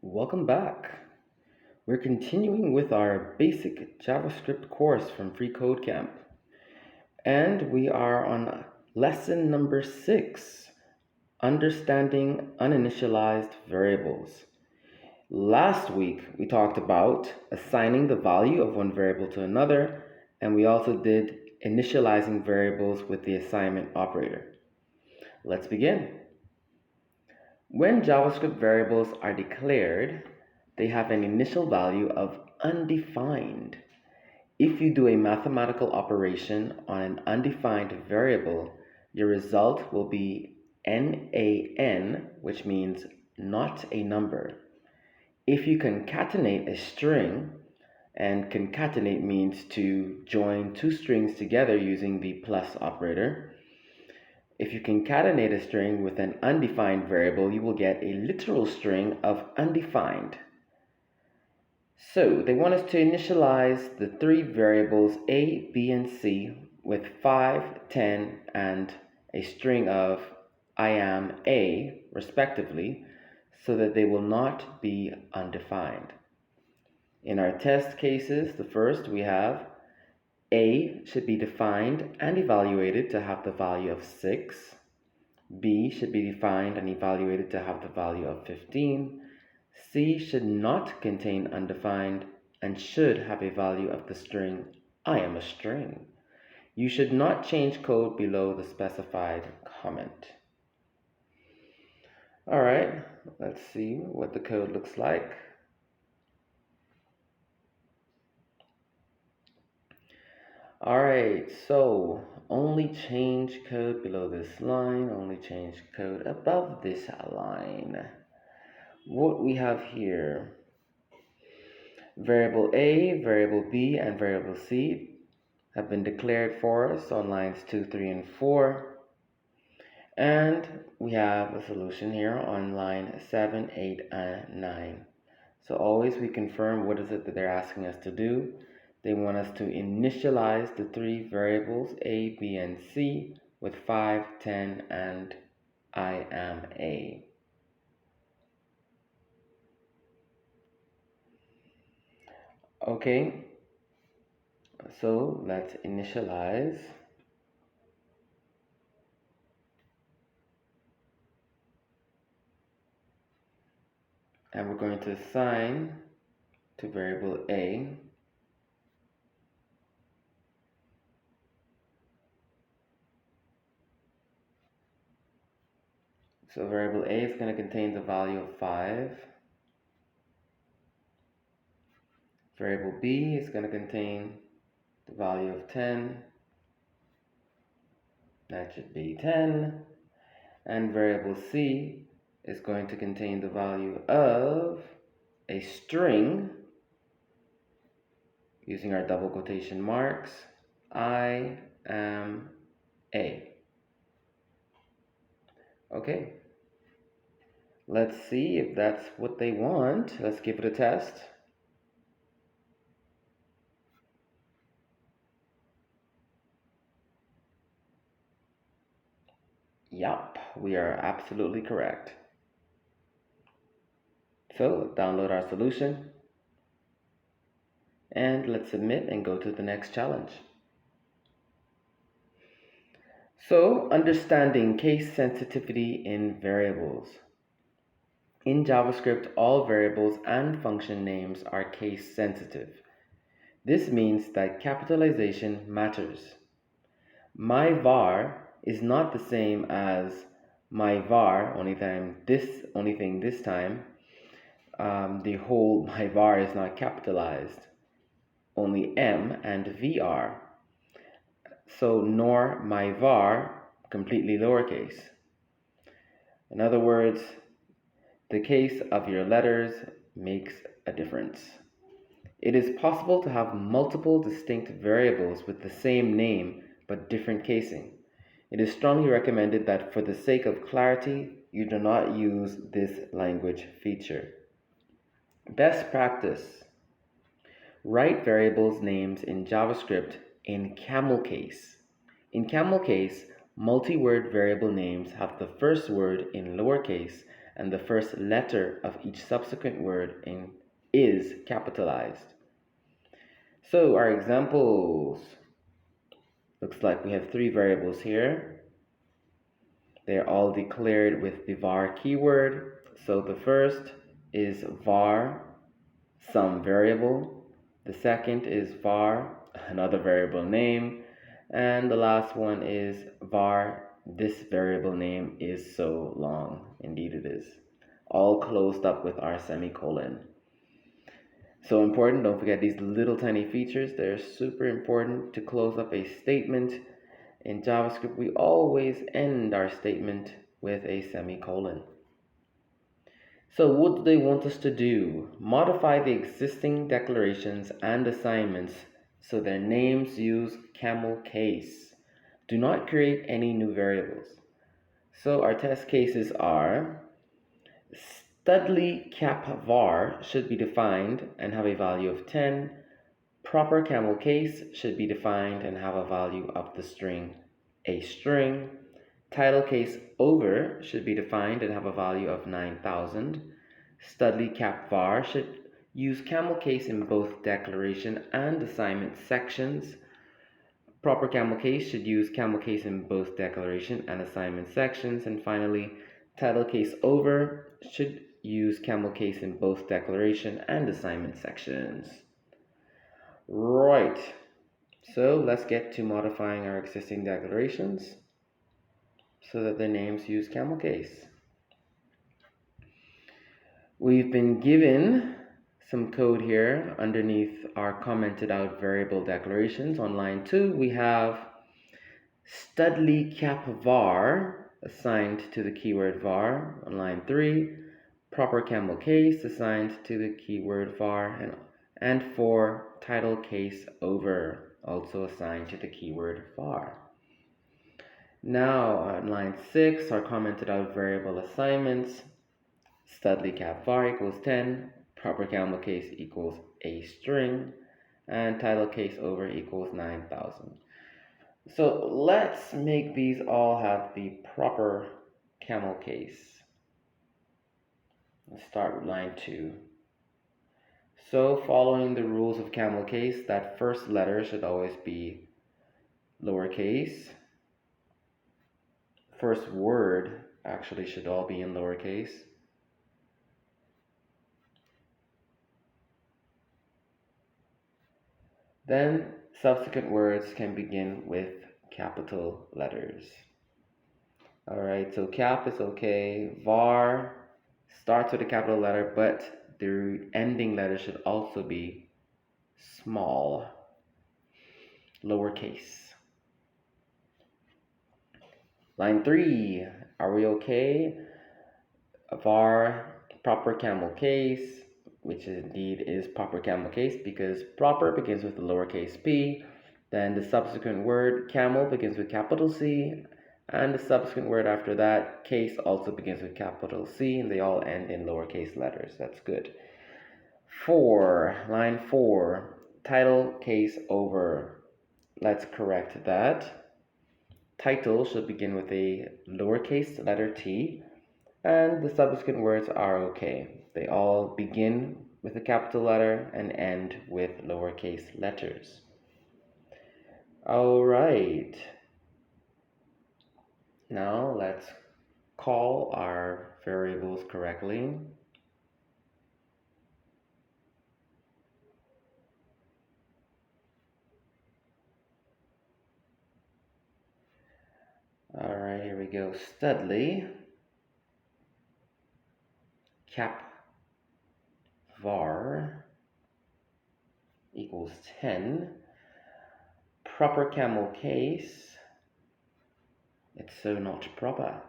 Welcome back. We're continuing with our basic JavaScript course from freeCodeCamp, and we are on lesson number 6, understanding uninitialized variables. Last week, we talked about assigning the value of one variable to another, and we also did initializing variables with the assignment operator. Let's begin. When JavaScript variables are declared, they have an initial value of undefined. If you do a mathematical operation on an undefined variable, your result will be NaN, which means not a number. If you concatenate a string, and concatenate means to join two strings together using the plus operator, if you concatenate a string with an undefined variable, you will get a literal string of undefined. So they want us to initialize the three variables a, b, and c with 5, 10, and a string of I am a, respectively, so that they will not be undefined. In our test cases, the first we have a should be defined and evaluated to have the value of 6. B should be defined and evaluated to have the value of 15. C should not contain undefined and should have a value of the string I am a string. You should not change code below the specified comment. Alright, let's see what the code looks like. Alright, so only change code below this line, only change code above this line. What we have here, variable A, variable B, and variable C have been declared for us on lines 2, 3, and 4. And we have a solution here on line 7, 8, and 9. So always we confirm what is it that they're asking us to do. They want us to initialize the three variables A, B, and C with 5, 10, and I am a. Okay, so let's initialize. And we're going to assign to variable A so variable A is going to contain the value of 5. Variable B is going to contain the value of 10. That should be 10. And variable C is going to contain the value of a string using our double quotation marks, I am a. Okay, let's see if that's what they want. Let's give it a test. Yup, we are absolutely correct. So download our solution and let's submit and go to the next challenge. So understanding case sensitivity in variables. In JavaScript, all variables and function names are case sensitive. This means that capitalization matters. My var is not the same as my var, only thing this time. The whole my var is not capitalized, only M and V are. So nor my var completely lowercase. In other words, the case of your letters makes a difference. It is possible to have multiple distinct variables with the same name but different casing. It is strongly recommended that for the sake of clarity, you do not use this language feature. Best practice. Write variables names in JavaScript in camel case. In camel case, multi-word variable names have the first word in lowercase and the first letter of each subsequent word is capitalized. So our examples, looks like we have 3 variables here. They're all declared with the var keyword. So the first is var some variable. The second is var another variable name. And the last one is var this variable name is so long. Indeed it is. All closed up with our semicolon. So important, don't forget these little tiny features. They're super important to close up a statement. In JavaScript, we always end our statement with a semicolon. So what do they want us to do? Modify the existing declarations and assignments so their names use camel case. Do not create any new variables. So our test cases are studly cap var should be defined and have a value of 10. Proper camel case should be defined and have a value of the string a string. Title case over should be defined and have a value of 9,000. Studly cap var should use camel case in both declaration and assignment sections. Proper camel case should use camel case in both declaration and assignment sections. And finally, title case over should use camel case in both declaration and assignment sections. Right, so let's get to modifying our existing declarations so that their names use camel case. We've been given some code here underneath our commented out variable declarations. On line 2, we have studly cap var assigned to the keyword var. On line 3, proper camel case assigned to the keyword var. And 4, title case over also assigned to the keyword var. Now on line 6, our commented out variable assignments. Studly cap var equals 10, proper camel case equals a string, and title case over equals 9,000. So let's make these all have the proper camel case. Let's start with line 2. So following the rules of camel case, that first letter should always be lowercase. First word actually should all be in lowercase. Then subsequent words can begin with capital letters. Alright, so cap is okay. Var starts with a capital letter, but the ending letter should also be small, lowercase. Line 3, are we okay? Var proper camel case, which indeed is proper camel case because proper begins with the lowercase p, then the subsequent word camel begins with capital C, and the subsequent word after that, case, also begins with capital C, and they all end in lowercase letters. That's good. 4, line 4, title case over. Let's correct that. Title should begin with a lowercase letter t, and the subsequent words are okay. They all begin with a capital letter and end with lowercase letters. All right. Now let's call our variables correctly. All right, here we go. Studly cap var equals 10. Proper camel case, it's so not proper.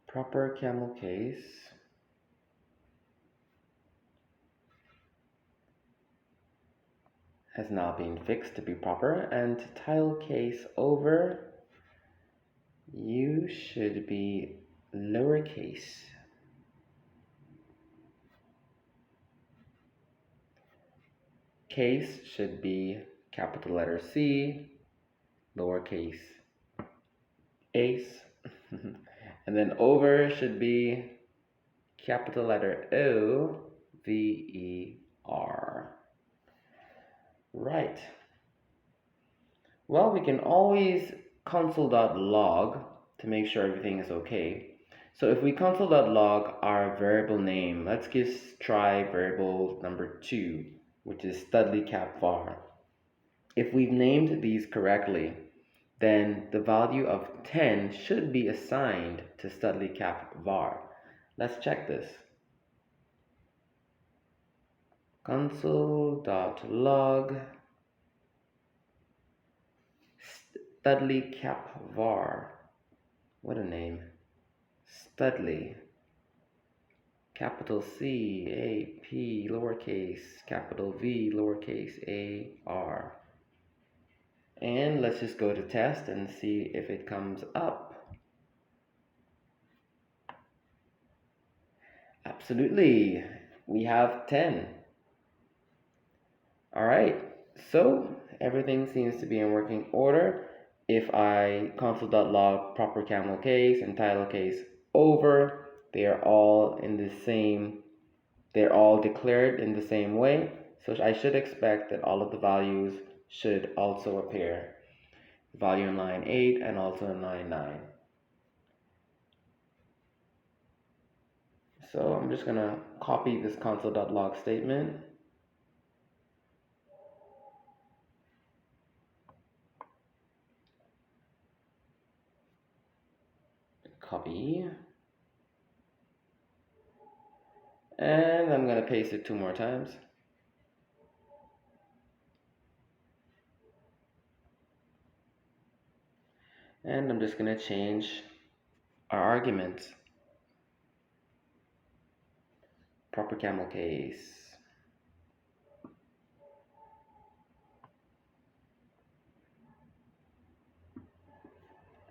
Proper camel case has now been fixed to be proper, and title case over, you should be lowercase. Case should be capital letter C, lowercase ace, And then over should be capital letter O-V-E-R. Right. Well, we can always console.log to make sure everything is okay. So if we console.log our variable name, let's just try variable number 2, which is studlyCapVar. If we've named these correctly, then the value of 10 should be assigned to studlyCapVar. Let's check this. Console.log studlyCapVar. What a name. Studly. Capital C, A, P, lowercase, capital V, lowercase a, R. And let's just go to test and see if it comes up. Absolutely. We have 10. All right. So everything seems to be in working order. If I console.log proper camel case and title case over, they are all in the same, they're all declared in the same way. So I should expect that all of the values should also appear. Value in line 8 and also in line 9. So I'm just going to copy this console.log statement. Copy. And I'm going to paste it 2 more times. And I'm just going to change our arguments. Proper camel case.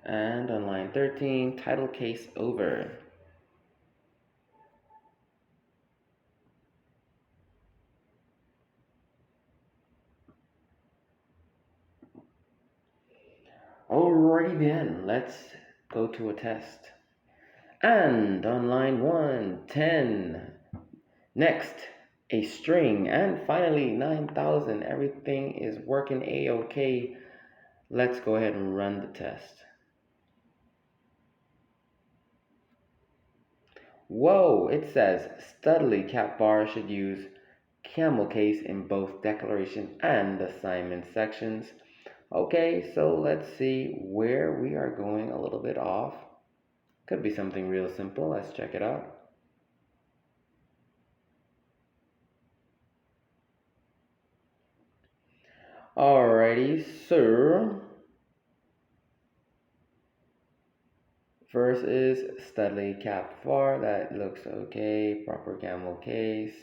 And on line 13, title case over. Alrighty then, let's go to a test. And on line 1, 10. Next, a string. And finally, 9,000. Everything is working a-okay. Let's go ahead and run the test. Whoa, it says studlyCapVar should use camel case in both declaration and assignment sections. Okay, so let's see where we are going a little bit off. Could be something real simple. Let's check it out. Alrighty, so first is studlyCapVar. That looks okay. Proper camel case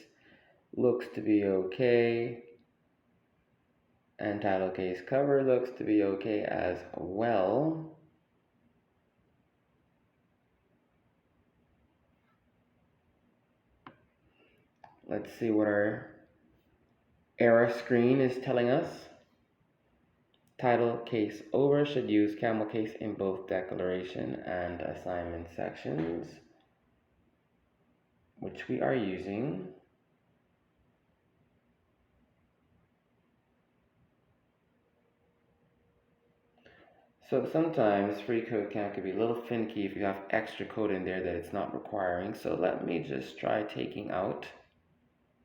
looks to be okay. And title case cover looks to be okay as well. Let's see what our error screen is telling us. Title case over should use camel case in both declaration and assignment sections, which we are using. So sometimes freeCodeCamp can be a little finicky if you have extra code in there that it's not requiring. So let me just try taking out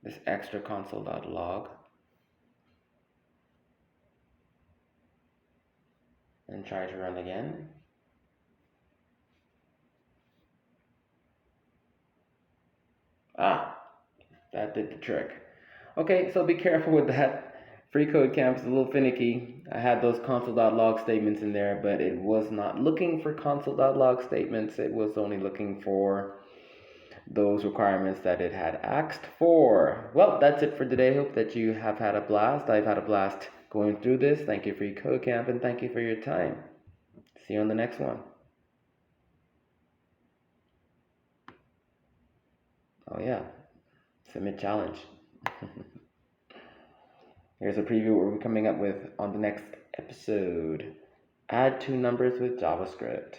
this extra console.log and try to run again. That did the trick. Okay, so be careful with that. freeCodeCamp is a little finicky. I had those console.log statements in there, but it was not looking for console.log statements. It was only looking for those requirements that it had asked for. Well, that's it for today. Hope that you have had a blast. I've had a blast going through this. Thank you, freeCodeCamp, and thank you for your time. See you on the next one. Oh yeah, submit challenge. Here's a preview of what we're coming up with on the next episode. Add 2 numbers with JavaScript.